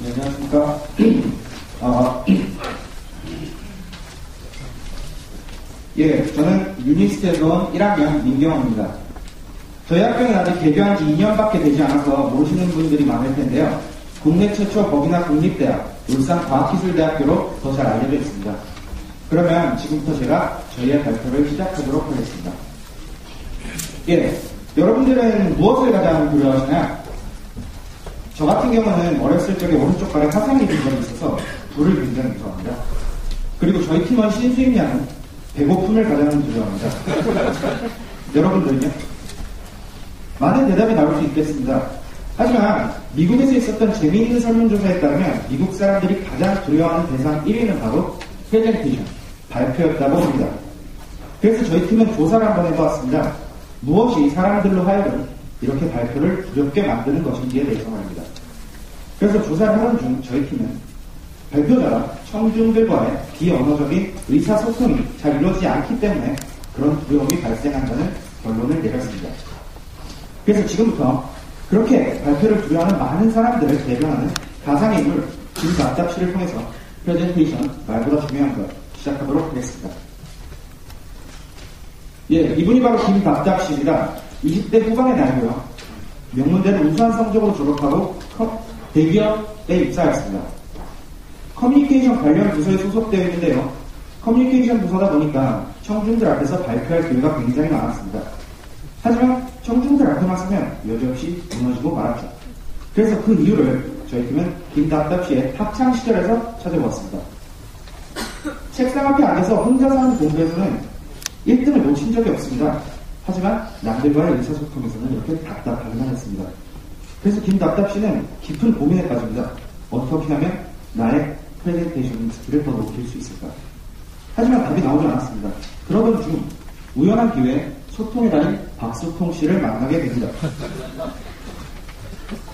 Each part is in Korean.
안녕하십니까. 저는 유니스트에서 온 1학년 민경호입니다. 저희 학교는 아직 개교한 지 2년밖에 되지 않아서 모르시는 분들이 많을 텐데요. 국내 최초 법인학 국립대학 울산과학기술대학교로 더 잘 알려져 있습니다. 그러면 지금부터 제가 저희의 발표를 시작하도록 하겠습니다. 여러분들은 무엇을 가장 두려워하시나요? 저 같은 경우는 어렸을 적에 오른쪽 발에 화상이 든 적이 있어서 불을 굉장히 무서워합니다. 그리고 저희 팀원 신수임 양은 배고픔을 가장 두려워합니다. 여러분들은요? 많은 대답이 나올 수 있겠습니다. 하지만 미국에서 있었던 재미있는 설문조사에 따르면 미국 사람들이 가장 두려워하는 대상 1위는 바로 프레젠테이션, 발표였다고 합니다. 그래서 저희 팀은 조사를 한번 해보았습니다. 무엇이 사람들로 하여금 이렇게 발표를 두렵게 만드는 것인지에 대해서 말입니다. 그래서 조사를 하던 중 저희 팀은 발표자가 청중들과의 비언어적인 의사소통이 잘 이루어지지 않기 때문에 그런 두려움이 발생한다는 결론을 내렸습니다. 그래서 지금부터 그렇게 발표를 두려워하는 많은 사람들을 대변하는 가상의 인물 김답답 씨를 통해서 프레젠테이션 말보다 중요한 것 시작하도록 하겠습니다. 이분이 바로 김답답 씨입니다. 20대 후반의 나이고요. 명문대를 우수한 성적으로 졸업하고 대기업에 입사했습니다. 커뮤니케이션 관련 부서에 소속되어 있는데요. 커뮤니케이션 부서다 보니까 청중들 앞에서 발표할 기회가 굉장히 많았습니다. 하지만 청중들 앞에만 서면 여지없이 무너지고 말았죠. 그래서 그 이유를 저희 팀은 김답답 씨의 학창 시절에서 찾아보았습니다. 책상 앞에 앉아서 혼자서 하는 공부에서는 1등을 놓친 적이 없습니다. 하지만 남들과의 의사소통에서는 이렇게 답답하기만 했습니다. 그래서 김답답 씨는 깊은 고민에 빠집니다. 어떻게 하면 나의 프레젠테이션 스킬을 더 높일 수 있을까? 하지만 답이 나오지 않았습니다. 그러던 중 우연한 기회에 소통의 달인 박소통 씨를 만나게 됩니다.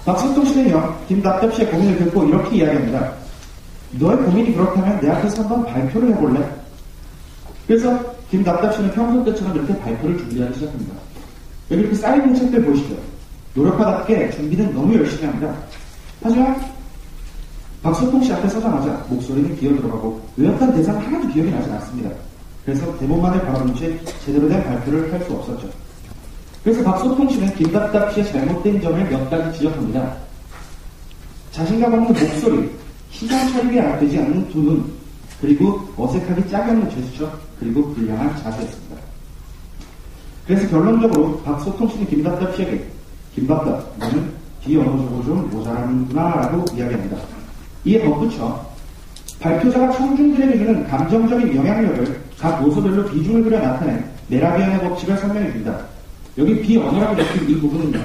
박소통 씨는요, 김답답 씨의 고민을 듣고 이렇게 이야기합니다. 너의 고민이 그렇다면 내 앞에서 한번 발표를 해볼래? 그래서 김답답 씨는 평소 때처럼 이렇게 발표를 준비하기 시작합니다. 여기 이렇게 쌓여있는 책들 보이시죠? 노력하답게 준비는 너무 열심히 합니다. 하지만 박소통 씨 앞에 서자마자 목소리는 기어들어가고 의역한 대상 하나도 기억이 나지 않습니다. 그래서 대본만을 바라본 채 제대로 된 발표를 할 수 없었죠. 그래서 박소통 씨는 김답답 씨의 잘못된 점을 몇 가지 지적합니다. 자신감 없는 목소리, 시선 처리가 되지 않는 두 눈, 그리고 어색하게 짝이 없는 제스처, 그리고 불량한 자세였습니다. 그래서 결론적으로 박소통 씨는 김답답 씨에게 김답답, 너는 비언어적으로 좀 모자라는구나 라고 이야기합니다. 이에 덧붙여 발표자가 청중들에게 주는 감정적인 영향력을 각 요소별로 비중을 그려 나타낸 메라비안의 법칙을 설명해 줍니다. 여기 비언어라고 적힌 이 부분은요,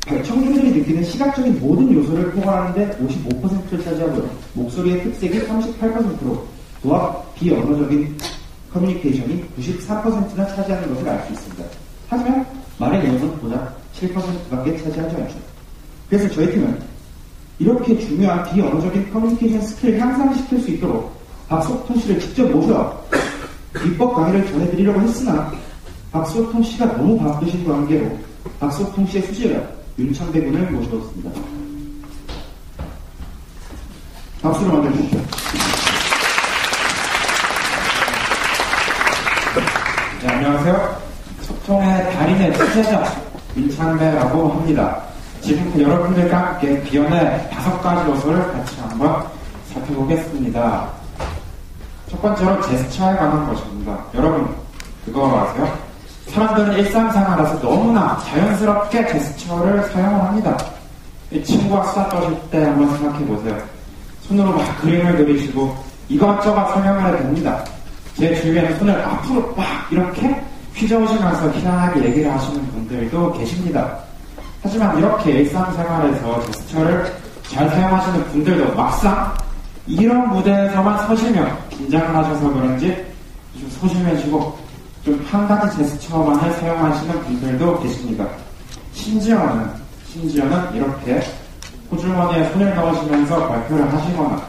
청중들이 느끼는 시각적인 모든 요소를 포괄하는데 55%를 차지하고요. 목소리의 특색이 38%로 또한 비언어적인 커뮤니케이션이 93%나 차지하는 것을 알 수 있습니다. 하지만 말의 내용은 보다 7%밖에 차지하지 않죠. 그래서 저희 팀은 이렇게 중요한 비언어적인 커뮤니케이션 스킬을 향상시킬 수 있도록 박소통 씨를 직접 모셔 비법 강의를 전해드리려고 했으나 박소통 씨가 너무 바쁘신 관계로 박소통 씨의 수제자 윤창배 군을 모셔왔습니다. 박수로 맞아주십시오. 네, 안녕하세요. 소통의 달인의 수제자 윤창배라고 합니다. 지금부터 여러분들과 함께 비언의 5가지 요소를 같이 한번 살펴보겠습니다. 첫 번째로 제스처에 관한 것입니다. 여러분 그거 아세요? 사람들은 일상생활에서 너무나 자연스럽게 제스처를 사용을 합니다. 친구와 수다 떠실 때 한번 생각해보세요. 손으로 막 그림을 그리시고 이것저것 설명을 해도 됩니다. 제 주위에는 손을 앞으로 막 이렇게 휘저으시면서 희한하게 얘기를 하시는 분들도 계십니다. 하지만 이렇게 일상생활에서 제스처를 잘 사용하시는 분들도 막상 이런 무대에서만 서시면 긴장을 하셔서 그런지 좀 소심해지고 좀 한 가지 제스처만을 사용하시는 분들도 계십니다. 심지어는 이렇게 호주머니에 손을 넣으시면서 발표를 하시거나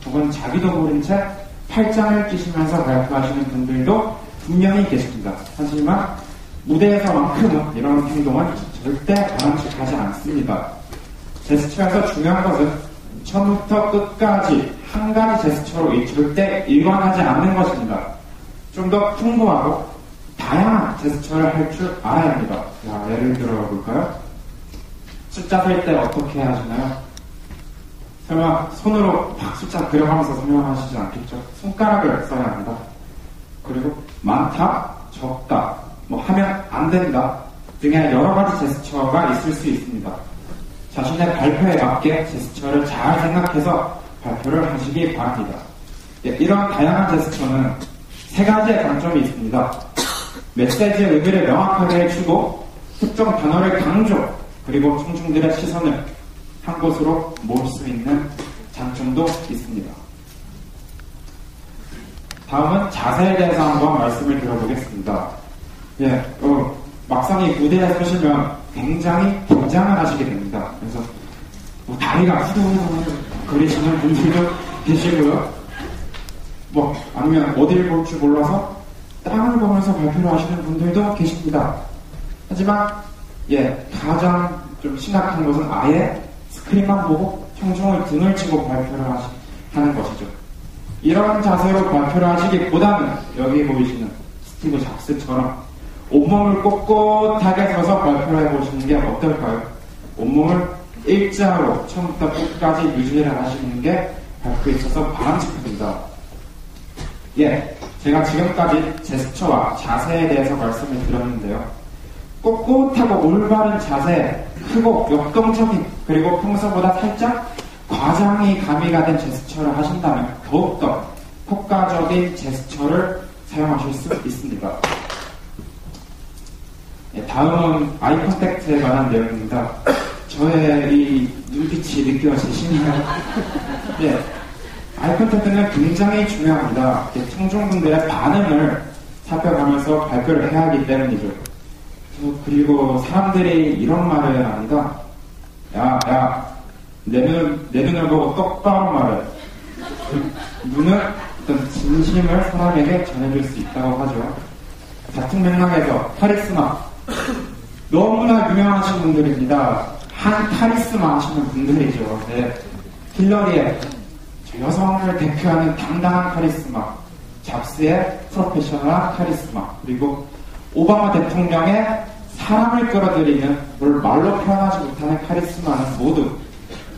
혹은 자기도 모른 채 팔짱을 끼시면서 발표하시는 분들도 분명히 계십니다. 하지만 무대에서만큼은 이런 행동은 절대 바람직하지 않습니다. 제스처에서 중요한 것은 처음부터 끝까지 한 가지 제스처로 절대 일관하지 않는 것입니다. 좀 더 풍부하고 다양한 제스처를 할 줄 알아야 합니다. 자, 예를 들어 볼까요? 숫자 셀 때 어떻게 하시나요? 설마 손으로 막 숫자 그려가면서 설명하시지 않겠죠? 손가락을 써야 합니다. 그리고 많다, 적다, 하면 안 된다 등의 여러 가지 제스처가 있을 수 있습니다. 자신의 발표에 맞게 제스처를 잘 생각해서 발표를 하시기 바랍니다. 이런 다양한 제스처는 세 가지의 장점이 있습니다. 메시지의 의미를 명확하게 해주고 특정 단어를 강조, 그리고 청중들의 시선을 한 곳으로 모을 수 있는 장점도 있습니다. 다음은 자세에 대해서 한번 말씀을 드려보겠습니다. 막상 이 무대에 서시면 굉장히 긴장을 하시게 됩니다. 그래서 다리가 후들후들 거리시는 분들도 계시고요. 아니면 어디를 볼 줄 몰라서 땅을 보면서 발표를 하시는 분들도 계십니다. 하지만 가장 좀 심각한 것은 아예 스크린만 보고 청중을 등을 치고 발표를 하는 것이죠. 이런 자세로 발표를 하시기보다는 여기 보이시는 스티브 잡스처럼 온몸을 꼿꼿하게 서서 발표를 해보시는 게 어떨까요? 온몸을 일자로 처음부터 끝까지 유지를 하시는 게 발표에 있어서 바람직합니다. 제가 지금까지 제스처와 자세에 대해서 말씀을 드렸는데요. 꼿꼿하고 올바른 자세, 크고 역동적인, 그리고 평소보다 살짝 과장이 가미가 된 제스처를 하신다면 더욱더 효과적인 제스처를 사용하실 수 있습니다. 다음은 아이 컨택트에 관한 내용입니다. 저의 이 눈빛이 느껴지시나요? 아이 컨택트는 굉장히 중요합니다. 청중분들의 반응을 살펴가면서 발표를 해야 하기 때문이죠. 그리고 사람들이 이런 말을 합니다. 내 눈을 보고 똑바로 말해. 눈은 어떤 진심을 사람에게 전해줄 수 있다고 하죠. 같은 맥락에서 카리스마. 너무나 유명하신 분들입니다. 한 카리스마 하시는 분들이죠. 힐러리의 여성을 대표하는 당당한 카리스마, 잡스의 프로페셔널한 카리스마, 그리고 오바마 대통령의 사람을 끌어들이는 뭘 말로 표현하지 못하는 카리스마는 모두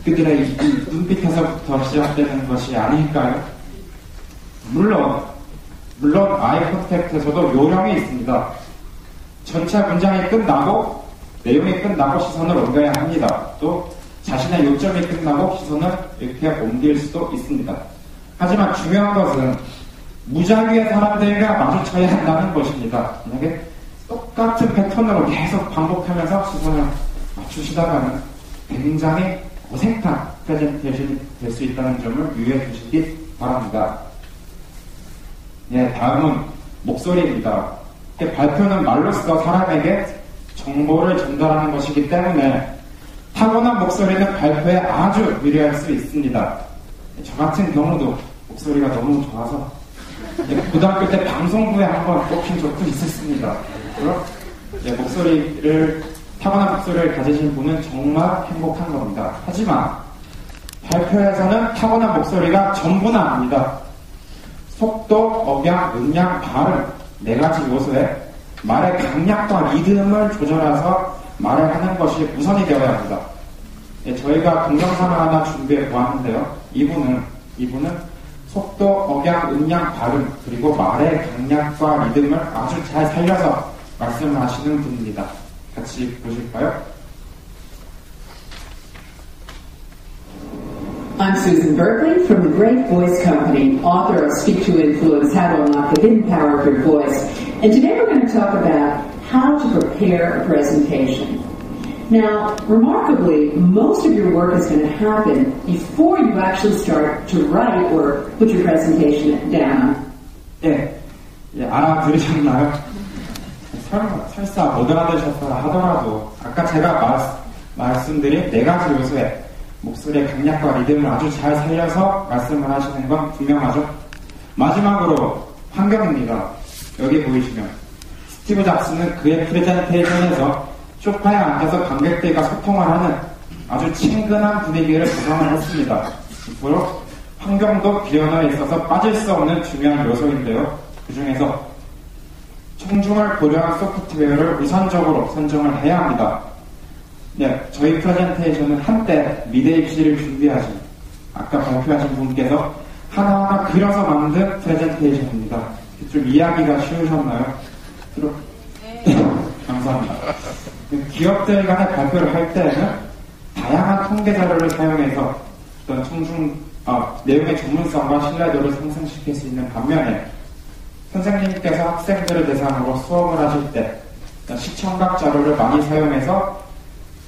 그들의 이 눈빛에서부터 시작되는 것이 아닐까요? 물론 아이 컨택트에서도 요령이 있습니다. 전체 문장이 끝나고 내용이 끝나고 시선을 옮겨야 합니다. 또 자신의 요점이 끝나고 시선을 이렇게 옮길 수도 있습니다. 하지만 중요한 것은 무작위의 사람들과 마주쳐야 한다는 것입니다. 만약에 똑같은 패턴으로 계속 반복하면서 시선을 맞추시다가는 굉장히 어색한 프레젠테이션이 될 수 있다는 점을 유의해 주시기 바랍니다. 다음은 목소리입니다. 발표는 말로써 사람에게 정보를 전달하는 것이기 때문에 타고난 목소리는 발표에 아주 유리할 수 있습니다. 저 같은 경우도 목소리가 너무 좋아서 고등학교 때 방송부에 한번 뽑힌 적도 있었습니다. 타고난 목소리를 가지신 분은 정말 행복한 겁니다. 하지만 발표에서는 타고난 목소리가 전부는 아닙니다. 속도, 억양, 음량, 발음 4가지 요소에 말의 강약과 리듬을 조절해서 말을 하는 것이 우선이 되어야 합니다. 저희가 동영상을 하나 준비해 보았는데요. 이분은 속도, 억양, 음량, 발음, 그리고 말의 강약과 리듬을 아주 잘 살려서 말씀을 하시는 분입니다. 같이 보실까요? I'm Susan Berkeley from the Great Voice Company, author of Speak to Influence, How to Unlock the Hidden Power of Your Voice. And today we're going to talk about how to prepare a presentation. Now, remarkably, most of your work is going to happen before you actually start to write or put your presentation down. 알아들으셨나요? 설사 못 알아들으셨다 하더라도 아까 제가 말씀드린 4가지 요소에 목소리의 강약과 리듬을 아주 잘 살려서 말씀을 하시는 건 분명하죠. 마지막으로 환경입니다. 여기 보이시면 스티브 잡스는 그의 프레젠테이션에서 소파에 앉아서 관객들과 소통을 하는 아주 친근한 분위기를 구성을 했습니다. 앞으로 환경도 비언어에 있어서 빠질 수 없는 중요한 요소인데요. 그 중에서 청중을 고려한 소프트웨어를 우선적으로 선정을 해야 합니다. 네, 저희 프레젠테이션은 한때 미래 입시를 준비하신, 아까 발표하신 분께서 하나하나 그려서 만든 프레젠테이션입니다. 좀 이해하기가 쉬우셨나요? 네. 감사합니다. 기업들 간의 발표를 할 때는 다양한 통계 자료를 사용해서 어떤 내용의 전문성과 신뢰도를 상승시킬 수 있는 반면에 선생님께서 학생들을 대상으로 수업을 하실 때 시청각 자료를 많이 사용해서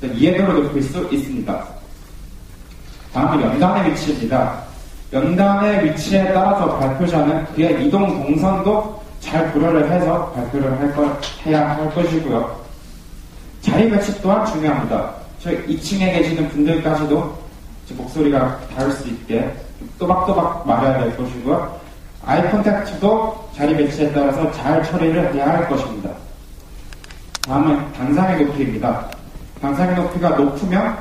이해도를 높일 수 있습니다. 다음은 연단의 위치입니다. 연단의 위치에 따라서 발표자는 그의 이동 동선도 잘 고려를 해서 발표를 해야 할 것이고요. 자리 배치 또한 중요합니다. 저희 2층에 계시는 분들까지도 제 목소리가 닿을 수 있게 또박또박 말해야 될 것이고요. 아이 컨택트도 자리 배치에 따라서 잘 처리를 해야 할 것입니다. 다음은 단상의 높이입니다. 단상의 높이가 높으면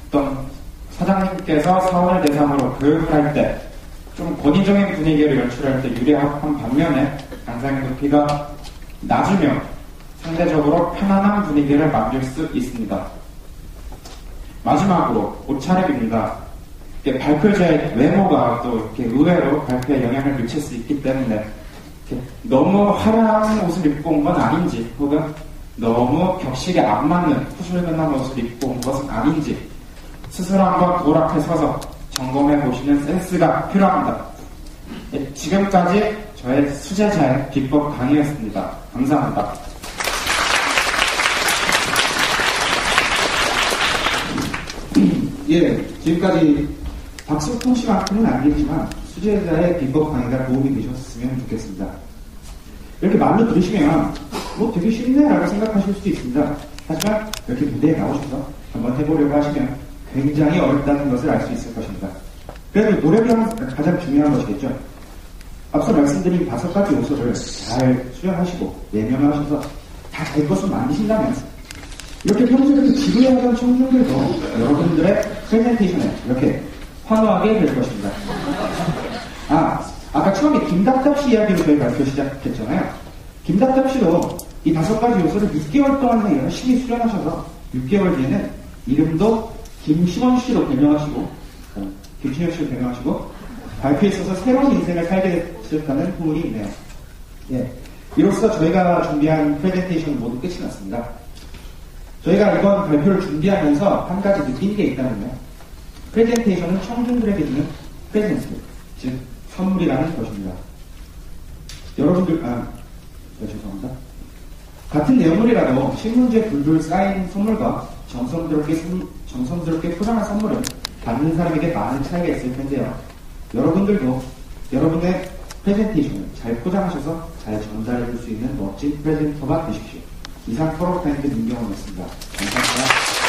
어떤 사장님께서 사원을 대상으로 교육을 할 때 좀 권위적인 분위기를 연출할 때 유리한 반면에 단상의 높이가 낮으면 상대적으로 편안한 분위기를 만들 수 있습니다. 마지막으로 옷차림입니다. 발표자의 외모가 또 이렇게 의외로 발표에 영향을 미칠 수 있기 때문에 너무 화려한 옷을 입고 온 건 아닌지, 혹은 너무 격식에 안 맞는 후줄근한 옷을 입고 온 것은 아닌지 스스로 한번 돌 앞에 서서 점검해 보시는 센스가 필요합니다. 지금까지 저의 수제자의 비법 강의였습니다. 감사합니다. 예, 지금까지 박수통 씨만큼은 아니겠지만 수제자의 비법 강의가 도움이 되셨으면 좋겠습니다. 이렇게 말로 들으시면 뭐 되게 쉽네라고 생각하실 수도 있습니다. 하지만 이렇게 무대에 나오셔서 한번 해보려고 하시면 굉장히 어렵다는 것을 알 수 있을 것입니다. 그래도 노력이 가장 중요한 것이겠죠. 앞서 말씀드린 5가지 요소를 잘 수련하시고 내면하셔서 다 될 것을 만드신다면 이렇게 평소에 지루해하던 청중들도 여러분들의 프레젠테이션에 이렇게 환호하게 될 것입니다. 아까 처음에 김답답 씨 이야기로 저희 발표 시작했잖아요. 김답답 씨도 이 5가지 요소를 6개월 동안 열심히 수련하셔서 6개월 뒤에는 이름도 김시원 씨로 변경하시고 발표에 있어서 새로운 인생을 살게 되셨다는 후문이 있네요. 예, 이로써 저희가 준비한 프레젠테이션은 모두 끝이 났습니다. 저희가 이번 발표를 준비하면서 한 가지 느낀 게 있다면요. 프레젠테이션은 청중들에게 주는 프레젠트, 즉 선물이라는 것입니다. 여러분들, 죄송합니다. 같은 내용물이라도 신문지에 불들 쌓인 선물과 정성스럽게 포장한 선물은 받는 사람에게 많은 차이가 있을 텐데요. 여러분들도 여러분의 프레젠테이션을 잘 포장하셔서 잘 전달해 줄 수 있는 멋진 프레젠터가 되십시오. 이상 포로타임즈 민경원이었습니다. 감사합니다.